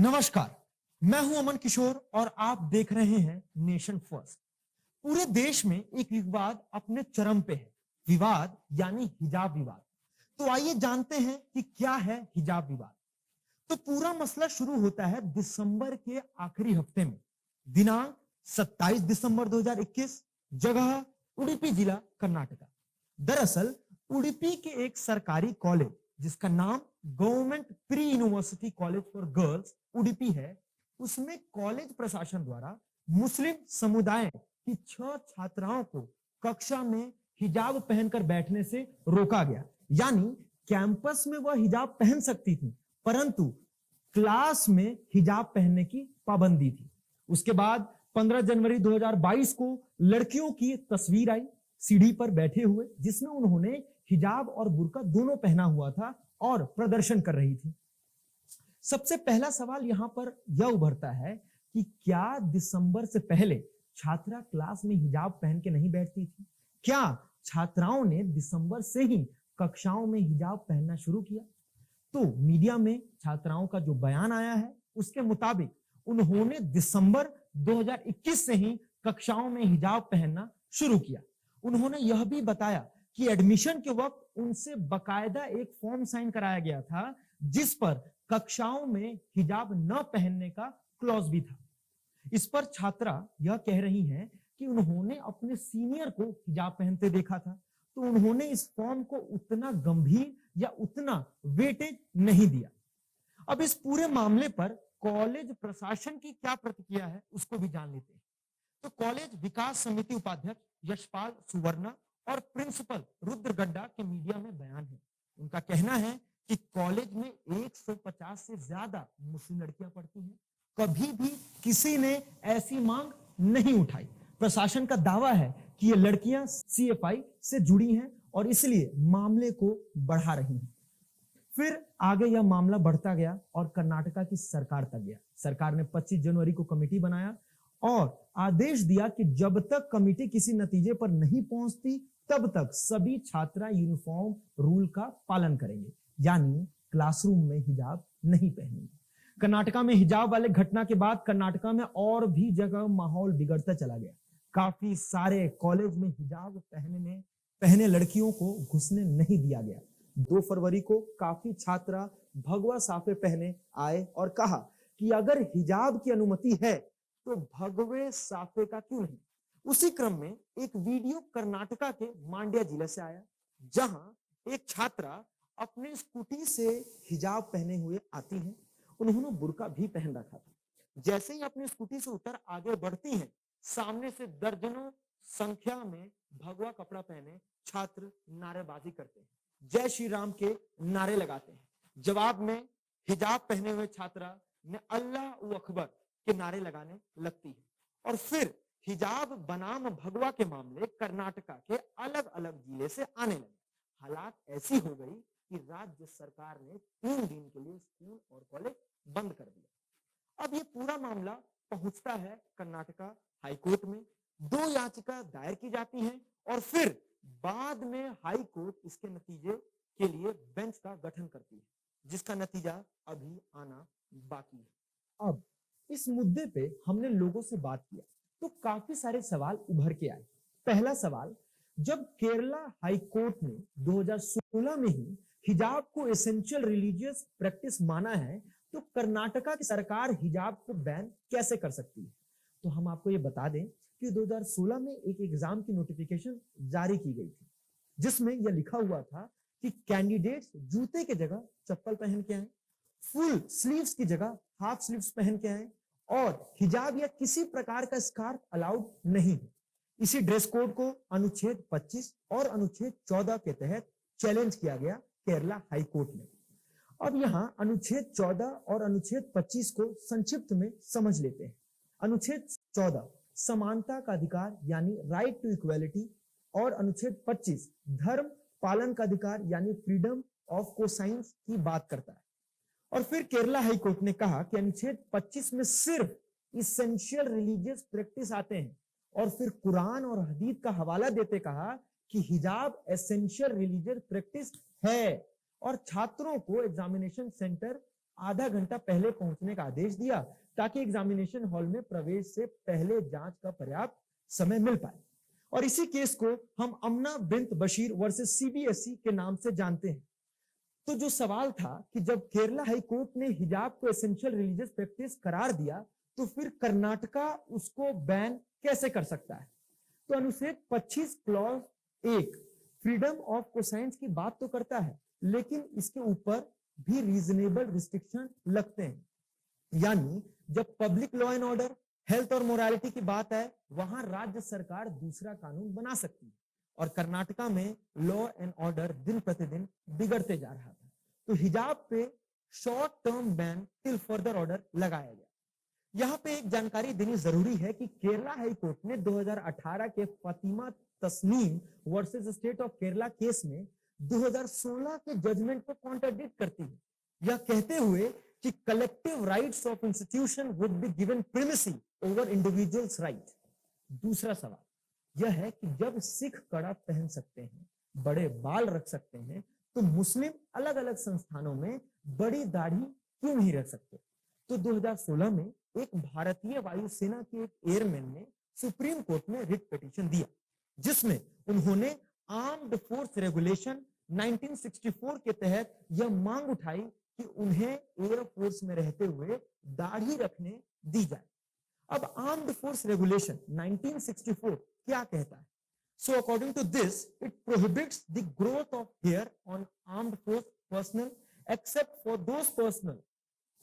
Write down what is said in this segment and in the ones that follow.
नमस्कार, मैं हूं अमन किशोर और आप देख रहे हैं नेशन फर्स्ट। पूरे देश में एक विवाद अपने चरम पे है, विवाद यानी हिजाब विवाद। तो आइए जानते हैं कि क्या है हिजाब विवाद। तो पूरा मसला शुरू होता है दिसंबर के आखिरी हफ्ते में, दिनांक 27 दिसंबर 2021, जगह उडुपी जिला कर्नाटका। दरअसल उडुपी के एक सरकारी कॉलेज जिसका नाम government pre university college for girls Udupi है, उसमें कॉलेज प्रशासन द्वारा मुस्लिम समुदाय की 6 छात्राओं को कक्षा में हिजाब पहनकर बैठने से रोका गया। यानी कैंपस में वह हिजाब पहन सकती थी, परंतु क्लास में हिजाब पहनने की पाबंदी थी। उसके बाद 15 जनवरी 2022 को लड़कियों की तस्वीर आई सीढ़ी पर बैठे हुए, जिसमें उन्होंने हिजाब और बुर्का दोनों पहना हुआ था और प्रदर्शन कर रही थी। सबसे पहला सवाल यहां पर यह उभरता है कि क्या दिसंबर से पहले छात्रा क्लास में हिजाब पहन के नहीं बैठती थी? क्या छात्राओं ने दिसंबर से ही कक्षाओं में हिजाब पहनना शुरू किया? तो मीडिया में छात्राओं का जो बयान आया है उसके मुताबिक उन्होंने दिसंबर 2021 से ही कक्षाओं में हिजाब पहनना शुरू किया। उन्होंने यह भी बताया कि एडमिशन के वक्त उनसे बकायदा एक फॉर्म साइन कराया गया था, जिस पर कक्षाओं में हिजाब न पहनने का क्लॉज भी था। इस पर छात्रा यह कह रही हैं कि उन्होंने अपने सीनियर को हिजाब पहनते देखा था, तो उन्होंने इस फॉर्म को उतना गंभीर या उतना वेटेज नहीं दिया। अब इस पूरे मामले पर कॉलेज प्रशासन की क्या प्रतिक्रिया है उसको भी जान लेते हैं। तो कॉलेज विकास समिति उपाध्यक्ष यशपाल सुवर्णा और प्रिंसिपल रुद्र गड्डा के मीडिया में बयान है। उनका कहना है कि कॉलेज में 150 से ज्यादा मुस्लिम लड़कियां पढ़ती हैं, कभी भी किसी ने ऐसी मांग नहीं उठाई। प्रशासन का दावा है कि ये लड़कियां सीएफआई से जुड़ी हैं और इसलिए मामले को बढ़ा रही हैं। फिर आगे यह मामला बढ़ता गया और कर्नाटका की सरकार तक गया। सरकार ने 25 जनवरी को कमेटी बनाया और आदेश दिया कि जब तक कमेटी किसी नतीजे पर नहीं पहुंचती तब तक सभी छात्रा यूनिफॉर्म रूल का पालन करेंगे, यानी क्लासरूम में हिजाब नहीं पहनेंगे। कर्नाटका में हिजाब वाले घटना के बाद कर्नाटका में और भी जगह माहौल बिगड़ता चला गया। काफी सारे कॉलेज में हिजाब पहने लड़कियों को घुसने नहीं दिया गया। 2 फरवरी को काफी छात्रा भगवा साफे पहने आए और कहा कि अगर हिजाब की अनुमति है तो भगवे साफे का क्यों नहीं। उसी क्रम में एक वीडियो कर्नाटका के मांड्या जिले से आया, जहां एक छात्रा अपने स्कूटी से हिजाब पहने हुए आती है। उन्होंने बुर्का भी पहन रखा था। जैसे ही अपनी स्कूटी से उतर आगे बढ़ती हैं, सामने से दर्जनों संख्या में भगवा कपड़ा पहने छात्र नारेबाजी करते हैं, जय श्री राम के नारे लगाते हैं। जवाब में हिजाब पहने हुए छात्रा ने अल्लाह अकबर के नारे लगाने लगती है। और फिर हिजाब बनाम भगवा के मामले कर्नाटका के अलग अलग जिले से आने लगे। हालात ऐसी हो गई कि राज्य सरकार ने 3 दिन के लिए स्कूल और कॉलेज बंद कर दिया। अब ये पूरा मामला पहुंचता है कर्नाटका हाईकोर्ट में। 2 याचिका दायर की जाती हैं और फिर बाद में हाई कोर्ट इसके नतीजे के लिए बेंच का गठन करती है, जिसका नतीजा अभी आना बाकी है। अब इस मुद्दे पे हमने लोगों से बात किया तो काफी सारे सवाल उभर के आए। पहला सवाल, जब केरला हाई कोर्ट ने 2016 में ही हिजाब को एसेंशियल रिलीजियस प्रैक्टिस माना है, तो कर्नाटका की सरकार हिजाब को बैन कैसे कर सकती है? तो हम आपको ये बता दें कि 2016 में एक एग्जाम की नोटिफिकेशन जारी की गई थी, जिसमें यह लिखा हुआ था कि कैंडिडेट्स जूते की जगह चप्पल पहन के आए, फुल स्लीव्स की जगह हाफ स्लीव्स पहन के आए और हिजाब या किसी प्रकार का स्कार्फ अलाउड नहीं है। इसी ड्रेस कोड को अनुच्छेद 25 और अनुच्छेद 14 के तहत चैलेंज किया गया केरला हाई कोर्ट में। अब यहां अनुच्छेद 14 और अनुच्छेद 25 को संक्षिप्त में समझ लेते हैं। अनुच्छेद 14 समानता का अधिकार यानी राइट टू इक्वालिटी और अनुच्छेद 25 धर्म पालन का अधिकार यानी फ्रीडम ऑफ कोसाइंस की बात करता है। और फिर केरला हाई कोर्ट ने कहा कि अनुच्छेद 25 में सिर्फ इसेंशियल रिलीजियस प्रैक्टिस आते हैं और फिर कुरान और हदीस का हवाला देते कहा कि हिजाब एसेंशियल रिलीजियस प्रैक्टिस है और छात्रों को एग्जामिनेशन सेंटर आधा घंटा पहले पहुंचने का आदेश दिया ताकि एग्जामिनेशन हॉल में प्रवेश से पहले जांच का पर्याप्त समय मिल पाए। और इसी केस को हम अमना बिन्त बशीर वर्सेस सीबीएसई के नाम से जानते हैं। तो जो सवाल था कि जब केरला हाई कोर्ट ने हिजाब को एसेंशियल रिलीजियस प्रैक्टिस करार दिया तो फिर कर्नाटका उसको बैन कैसे कर सकता है। तो अनुच्छेद 25 क्लॉज 1 फ्रीडम ऑफ कोसाइंस की बात तो करता है, लेकिन इसके ऊपर भी रीजनेबल रिस्ट्रिक्शन लगते हैं। यानी जब public law and order, health और मोरालिटी की बात है, वहां राज्य सरकार दूसरा कानून बना सकती है। और कर्नाटका में लॉ एंड ऑर्डर दिन प्रतिदिन बिगड़ते जा रहा था, तो हिजाब पे short term ban till further order लगाया गया। यहां पे एक जानकारी देनी जरूरी है कि केरला हाई कोर्ट ने 2018 के Fatima Tasneem versus state of Kerala case में 2016 के जजमेंट को कॉन्ट्राडिक्ट करती है, यह कहते हुए कि collective rights of institution would be given primacy over individuals right. दूसरा सवाल यह है कि जब सिख कड़ा पहन सकते हैं, बड़े बाल रख सकते हैं, तो मुस्लिम अलग अलग संस्थानों में बड़ी दाढ़ी क्यों नहीं रख सकते। तो 2016 में एक भारतीय वायुसेना के एक एयरमैन ने सुप्रीम कोर्ट में रिट पिटीशन दिया, जिसमें उन्होंने आर्म्ड फोर्स रेगुलेशन 1964 के तहत यह मांग उठाई कि उन्हें एयरफोर्स में रहते हुए दाढ़ी रखने दी जाए। अब आर्म्ड फोर्स रेगुलेशन 1964 क्या कहता है? So according to this, it prohibits the growth of hair on armed force personnel except for those personnel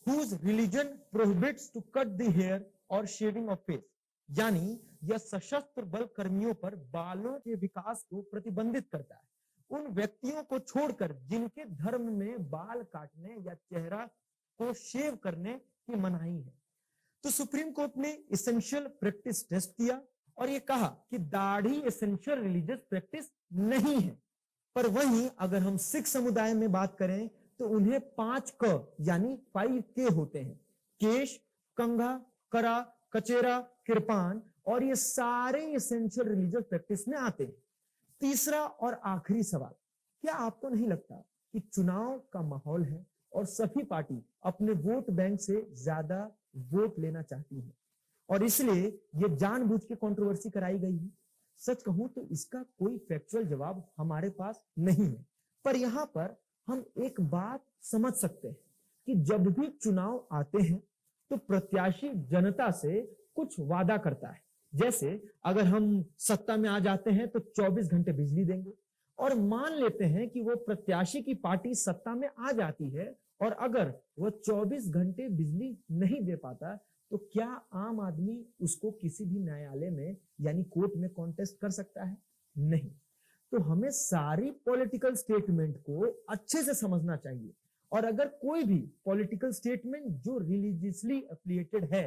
whose religion prohibits to cut the hair or shaving of face। यानी यह सशस्त्र बल कर्मियों पर बालों के विकास को प्रतिबंधित करता है, उन व्यक्तियों को छोड़कर जिनके धर्म में बाल काटने या चेहरा को शेव करने की मनाही है। तो सुप्रीम कोर्ट ने एसेंशियल प्रैक्टिस टेस्ट किया और ये कहा कि दाढ़ी एसेंशियल रिलीजियस प्रैक्टिस नहीं है। पर वहीं अगर हम सिख समुदाय में बात करें तो उन्हें 5 क यानी 5K होते हैं, केश, कंघा, करा, कचेरा, किरपान, और ये सारे एसेंशियल रिलीजियस प्रैक्टिस में आते हैं। तीसरा और आखिरी सवाल, क्या आपको नहीं लगता कि चुनाव का माहौल है और सभी पार्टी अपने वोट बैंक से ज्यादा वोट लेना चाहती है और इसलिए ये जानबूझ के कंट्रोवर्सी कराई गई है? सच कहूं तो इसका कोई फैक्चुअल जवाब हमारे पास नहीं है, पर यहां पर हम एक बात समझ सकते हैं कि जब भी चुनाव आते हैं तो प्रत्याशी जनता से कुछ वादा करता है। जैसे अगर हम सत्ता में आ जाते हैं तो 24 घंटे बिजली देंगे, और मान लेते हैं कि वो प्रत्याशी की पार्टी सत्ता में आ जाती है और अगर वो 24 घंटे बिजली नहीं दे पाता तो क्या आम आदमी उसको किसी भी न्यायालय में यानी कोर्ट में कॉन्टेस्ट कर सकता है? नहीं। तो हमें सारी पॉलिटिकल स्टेटमेंट को अच्छे से समझना चाहिए, और अगर कोई भी पॉलिटिकल स्टेटमेंट जो रिलीजियसली एफिलिएटेड है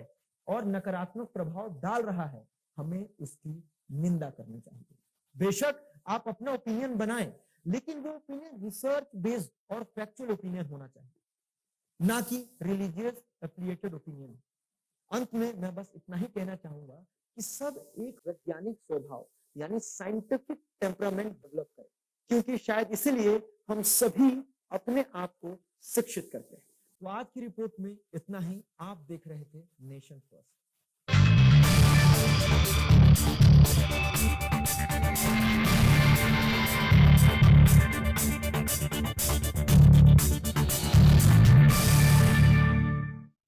और नकारात्मक प्रभाव डाल रहा है, हमें उसकी निंदा करनी चाहिए। बेशक आप अपना ओपिनियन बनाएं, लेकिन वो ओपिनियन रिसर्च बेस्ड और फैक्चुअल ओपिनियन होना चाहिए, ना कि रिलीजियस एफिलिएटेड ओपिनियन। अंत में मैं बस इतना ही कहना चाहूंगा कि सब एक वैज्ञानिक स्वभाव यानी साइंटिफिक टेम्परामेंट डेवलप करें, क्योंकि शायद इसीलिए हम सभी अपने आप को शिक्षित करते हैं। तो आज की रिपोर्ट में इतना ही। आप देख रहे थे नेशन फर्स्ट।